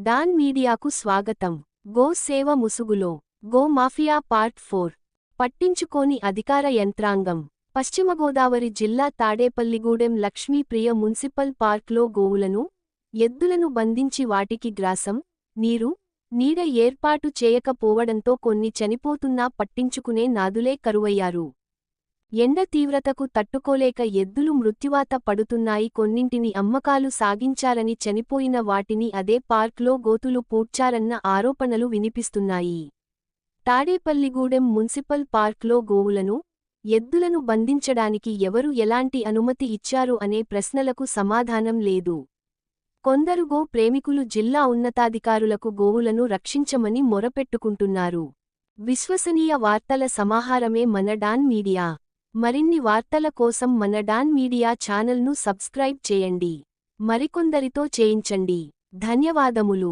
Don మీడియాకు స్వాగతం. Go సేవ ముసుగులో గో మాఫియా పార్ట్ 4 పట్టించుకోని అధికార యంత్రాంగం. పశ్చిమ గోదావరి జిల్లా తాడేపల్లిగూడెం లక్ష్మీప్రియ మున్సిపల్ పార్క్లో గోవులను, ఎద్దులను బంధించి వాటికి గ్రాసం, నీరు, నీడ ఏర్పాటు చేయకపోవడంతో కొన్ని చనిపోతున్నా పట్టించుకునే నాదులే కరువయ్యారు. ఎండ తీవ్రతకు తట్టుకోలేక ఎద్దులు మృత్యువాత పడుతున్నాయి. కొన్నింటిని అమ్మకాలు సాగించారని, చనిపోయిన వాటిని అదే పార్క్లో గోతులు పూడ్చారన్న ఆరోపణలు వినిపిస్తున్నాయి. తాడేపల్లిగూడెం మున్సిపల్ పార్క్లో గోవులను, ఎద్దులను బంధించడానికి ఎవరు ఎలాంటి అనుమతి ఇచ్చారు అనే ప్రశ్నలకు సమాధానం లేదు. కొందరు గో ప్రేమికులు జిల్లా ఉన్నతాధికారులకు గోవులను రక్షించమని మొరపెట్టుకుంటున్నారు. విశ్వసనీయ వార్తల సమాహారమే మన డాన్ మీడియా. మరిన్ని వార్తల కోసం మన డాన్ మీడియా ఛానల్ను సబ్స్క్రైబ్ చేయండి. మరికొందరితో చేయించండి. ధన్యవాదములు.